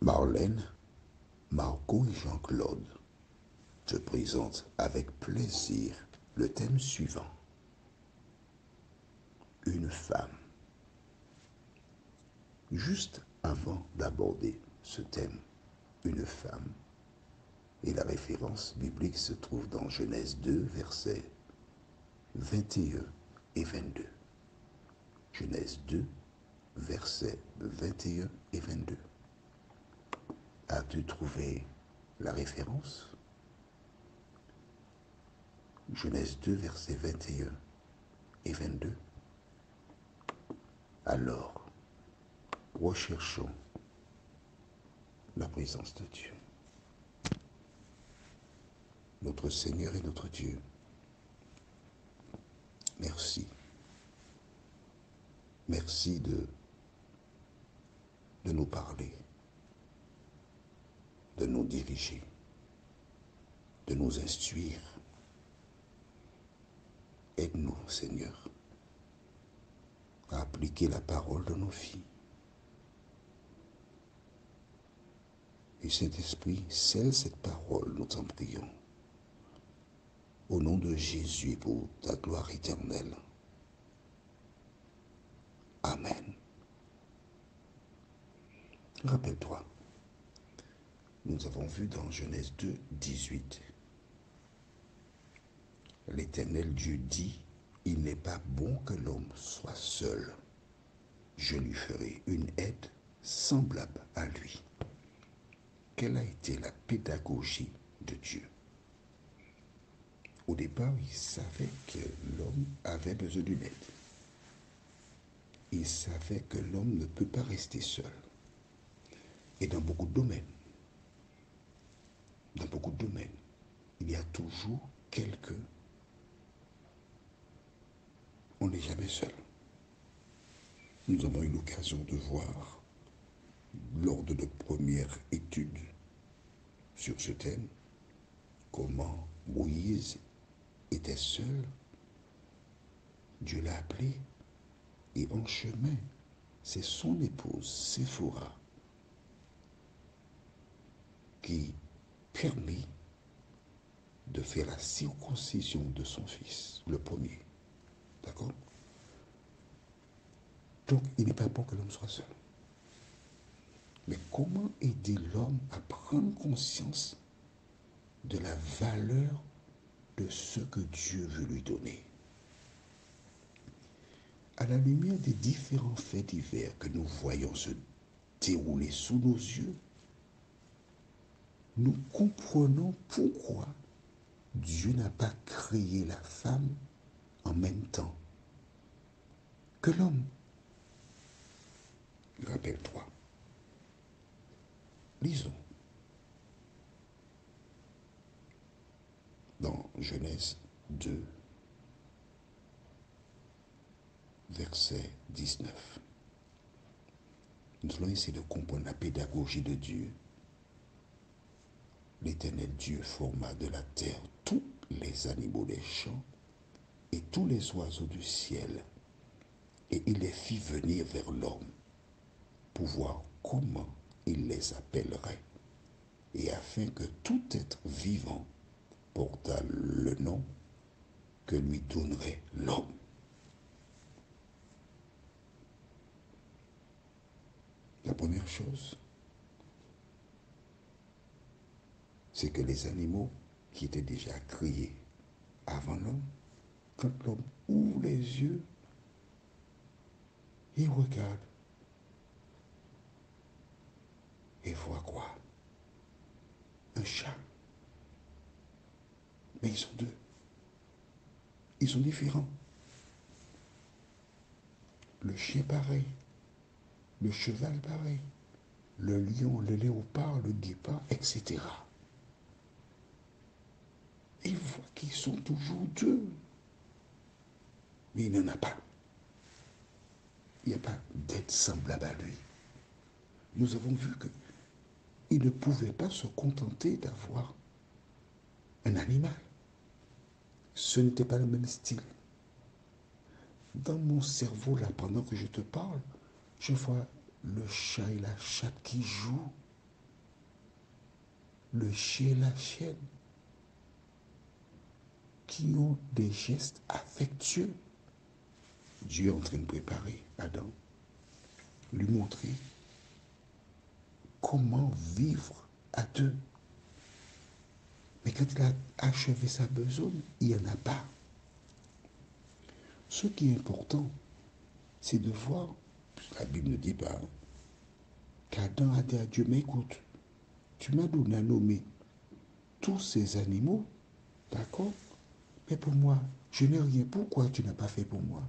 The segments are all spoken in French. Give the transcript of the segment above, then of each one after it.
Marlène, Marco et Jean-Claude te présentent avec plaisir le thème suivant. Une femme. Juste avant d'aborder ce thème, une femme, et la référence biblique se trouve dans Genèse 2, versets 21 et 22. Genèse 2, versets 21 et 22. As-tu trouvé la référence? Genèse 2, versets 21 et 22. Alors, recherchons la présence de Dieu. Notre Seigneur et notre Dieu, merci. Merci de nous parler, de nous diriger, de nous instruire. Aide-nous, Seigneur, à appliquer la parole dans nos vies. Et Saint-Esprit, scelle cette parole, nous t'en prions. Au nom de Jésus et pour ta gloire éternelle. Amen. Rappelle-toi, nous avons vu dans Genèse 2, 18. L'Éternel Dieu dit, il n'est pas bon que l'homme soit seul. Je lui ferai une aide semblable à lui. Quelle a été la pédagogie de Dieu? Au départ, il savait que l'homme avait besoin d'une aide. Il savait que l'homme ne peut pas rester seul. Et dans beaucoup de domaines, il y a toujours quelqu'un. On n'est jamais seul. Nous avons eu l'occasion de voir, lors de notre première étude sur ce thème, comment Moïse était seul. Dieu l'a appelé et en chemin, c'est son épouse, Séphora, qui permit de faire la circoncision de son fils, le premier. D'accord? Donc, il n'est pas bon que l'homme soit seul. Mais comment aider l'homme à prendre conscience de la valeur de ce que Dieu veut lui donner? À la lumière des différents faits divers que nous voyons se dérouler sous nos yeux, nous comprenons pourquoi Dieu n'a pas créé la femme en même temps que l'homme. Rappelle-toi. Lisons. Dans Genèse 2, verset 19. Nous allons essayer de comprendre la pédagogie de Dieu. L'Éternel Dieu forma de la terre tous les animaux des champs et tous les oiseaux du ciel, et il les fit venir vers l'homme pour voir comment il les appellerait, et afin que tout être vivant portât le nom que lui donnerait l'homme. La première chose, c'est que les animaux qui étaient déjà créés avant l'homme, quand l'homme ouvre les yeux, il regarde et voit quoi? Un chat. Mais ils sont deux. Ils sont différents. Le chien pareil, le cheval pareil, le lion, le léopard, le guépard, etc. Il voit qu'ils sont toujours deux. Mais il n'en a pas. Il n'y a pas d'être semblable à lui. Nous avons vu qu'il ne pouvait pas se contenter d'avoir un animal. Ce n'était pas le même style. Dans mon cerveau, là, pendant que je te parle, je vois le chat et la chatte qui jouent. le chien et la chienne, qui ont des gestes affectueux. Dieu est en train de préparer Adam, lui montrer comment vivre à deux. Mais quand il a achevé sa besogne, il n'y en a pas. Ce qui est important, c'est de voir, la Bible ne dit pas, hein, qu'Adam a dit à Dieu, mais écoute, tu m'as donné à nommer tous ces animaux, d'accord? Mais pour moi, je n'ai rien. Pourquoi tu n'as pas fait pour moi?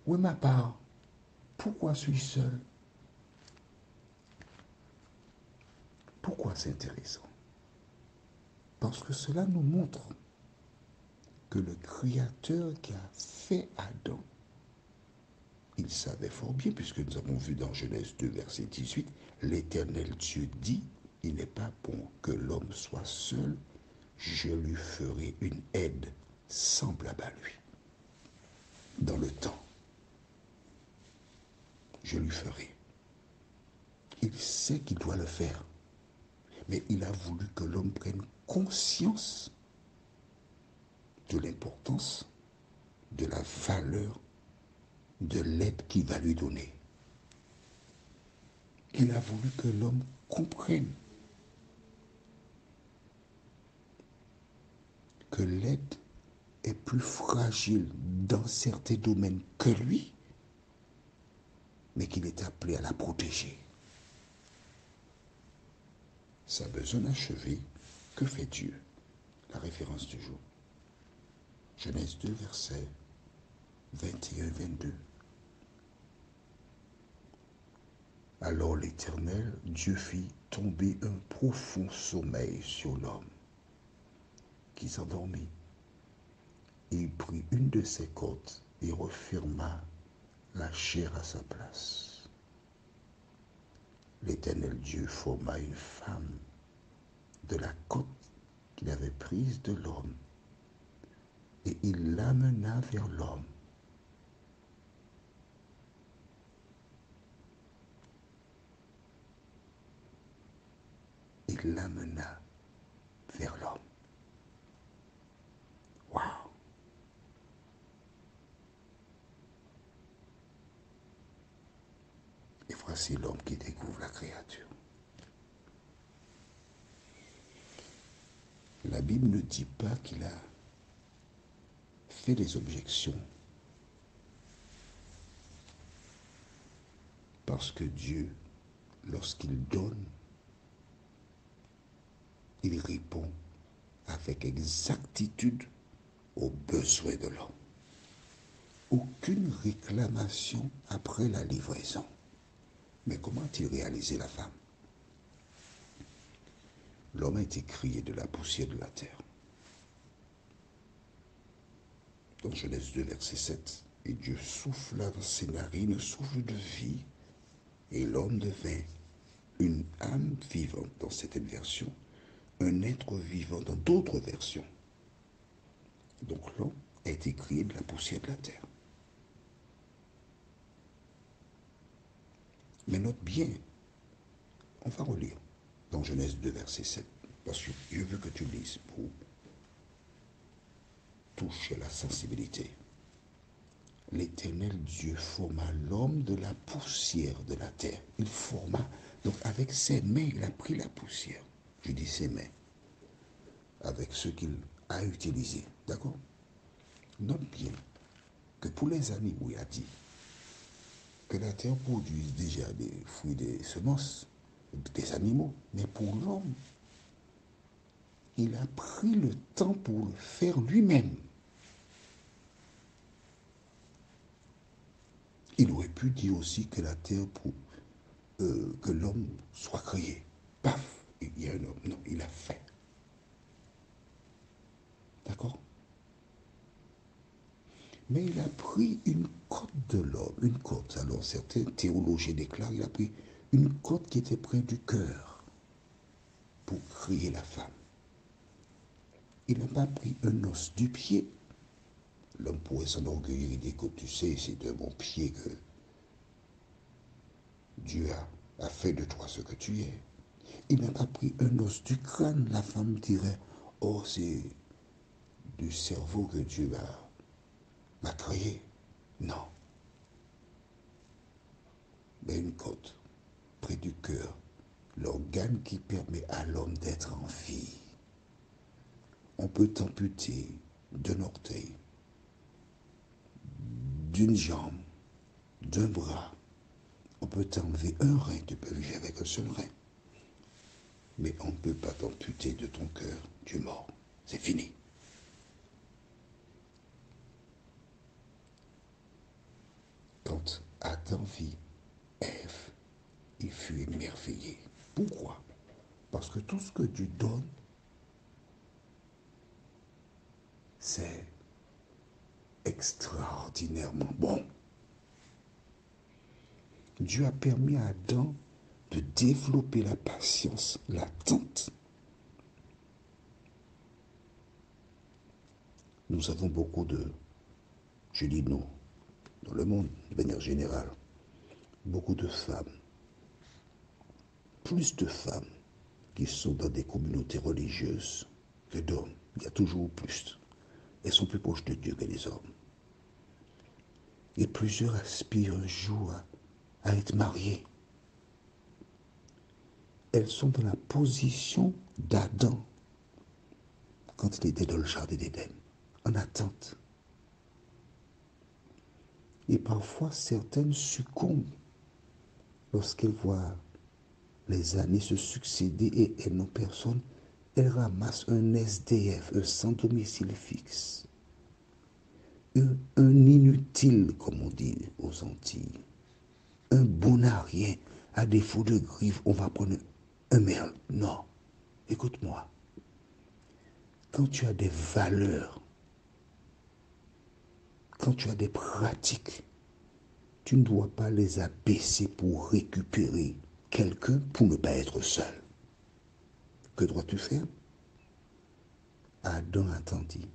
Où est ma part? Pourquoi suis-je seul? Pourquoi c'est intéressant? Parce que cela nous montre que le Créateur qui a fait Adam, il savait fort bien, puisque nous avons vu dans Genèse 2, verset 18, l'Éternel Dieu dit, il n'est pas bon que l'homme soit seul, je lui ferai une aide semblable à lui. Dans le temps, je lui ferai. Il sait qu'il doit le faire, mais il a voulu que l'homme prenne conscience de l'importance, de la valeur de l'aide qu'il va lui donner. Il a voulu que l'homme comprenne que l'aide est plus fragile dans certains domaines que lui, mais qu'il est appelé à la protéger. Sa besogne achevée, que fait Dieu? La référence du jour. Genèse 2, versets 21-22. Alors l'Éternel, Dieu fit tomber un profond sommeil sur l'homme, qui s'endormit. Il prit une de ses côtes et referma la chair à sa place. L'Éternel Dieu forma une femme de la côte qu'il avait prise de l'homme, et il l'amena vers l'homme. Il l'amena vers l'homme. Waouh! Et voici l'homme qui découvre la créature. La Bible ne dit pas qu'il a fait des objections, parce que Dieu, lorsqu'il donne, il répond avec exactitude aux besoins de l'homme. Aucune réclamation après la livraison. Mais comment a-t-il réalisé la femme? L'homme a été créé de la poussière de la terre. Dans Genèse 2, verset 7, et Dieu souffla dans ses narines un souffle de vie, et l'homme devint une âme vivante dans cette version, un être vivant dans d'autres versions. Donc l'homme a été créé de la poussière de la terre. Mais note bien, on va relire dans Genèse 2, verset 7, parce que je veux que tu lises pour toucher la sensibilité. L'Éternel Dieu forma l'homme de la poussière de la terre. Il forma, donc avec ses mains, il a pris la poussière. Je dis ses mains, avec ce qu'il a utilisé. D'accord? Note bien que pour les animaux, il a dit que la terre produit déjà des fruits, des semences, des animaux. Mais pour l'homme, il a pris le temps pour le faire lui-même. Il aurait pu dire aussi que la terre, pour que l'homme soit créé. Paf, il y a un homme. Non, il a fait. D'accord? Mais il a pris une côte de l'homme, une côte. Alors certains théologiens déclarent qu'il a pris une côte qui était près du cœur pour créer la femme. Il n'a pas pris un os du pied. L'homme pourrait s'enorgueillir et dire que tu sais, c'est de mon pied que Dieu a fait de toi ce que tu es. Il n'a pas pris un os du crâne. La femme dirait, oh, c'est du cerveau que Dieu m'a créé. Non. Mais une côte près du cœur, l'organe qui permet à l'homme d'être en vie. On peut amputer d'un orteil, d'une jambe, d'un bras. On peut t'enlever un rein, tu peux vivre avec un seul rein. Mais on ne peut pas t'amputer de ton cœur, tu es mort. C'est fini. Quand Adam vit Ève, il fut émerveillé. Pourquoi? Parce que tout ce que Dieu donne, c'est extraordinairement bon. Dieu a permis à Adam de développer la patience latente. Nous avons beaucoup de, je dis nous, dans le monde de manière générale, beaucoup de femmes, plus de femmes qui sont dans des communautés religieuses que d'hommes. Il y a toujours plus. Elles sont plus proches de Dieu que les hommes. Et plusieurs aspirent un jour à être mariées. Elles sont dans la position d'Adam quand il était dans le jardin d'Éden, en attente. Et parfois, certaines succombent lorsqu'elles voient les années se succéder et elles n'ont personne. Elles ramassent un SDF, un sans domicile fixe, un inutile, comme on dit aux Antilles, un bonarien, à défaut de griffe, on va prendre un merle. Non, écoute-moi. Quand tu as des valeurs, quand tu as des pratiques, tu ne dois pas les abaisser pour récupérer quelqu'un pour ne pas être seul. Que dois-tu faire? Adam attendit.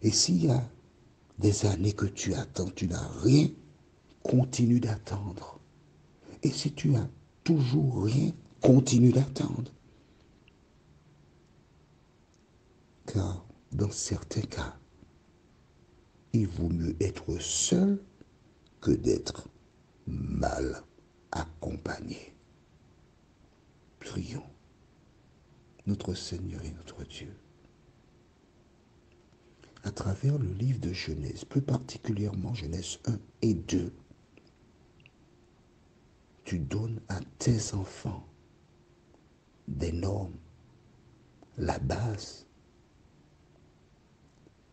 Et s'il y a des années que tu attends, tu n'as rien, continue d'attendre. Et si tu as toujours rien, continue d'attendre. Car dans certains cas, il vaut mieux être seul que d'être mal accompagné. Prions notre Seigneur et notre Dieu. À travers le livre de Genèse, plus particulièrement Genèse 1 et 2, tu donnes à tes enfants des normes, la base.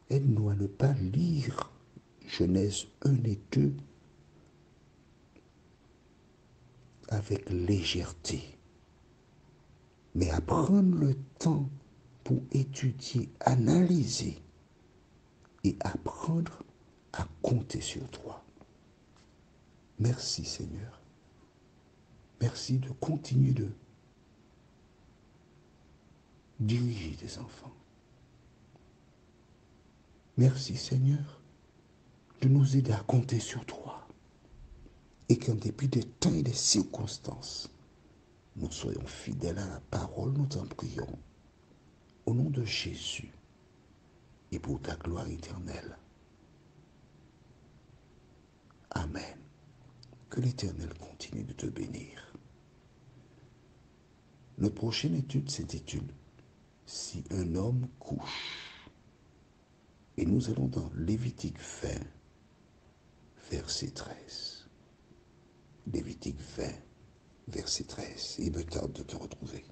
Aide-nous à ne pas lire Genèse 1 et 2 avec légèreté, mais à prendre le temps pour étudier, analyser et apprendre à compter sur toi. Merci Seigneur. Merci de continuer de diriger tes enfants. Merci Seigneur de nous aider à compter sur toi. Et qu'en dépit des temps et des circonstances, nous soyons fidèles à la parole, nous t'en prions. Au nom de Jésus et pour ta gloire éternelle. Amen. Que l'Éternel continue de te bénir. Notre prochaine étude s'intitule « Si un homme couche ». Et nous allons dans Lévitique 20, verset 13. Lévitique 20, verset 13. Il me tarde de te retrouver.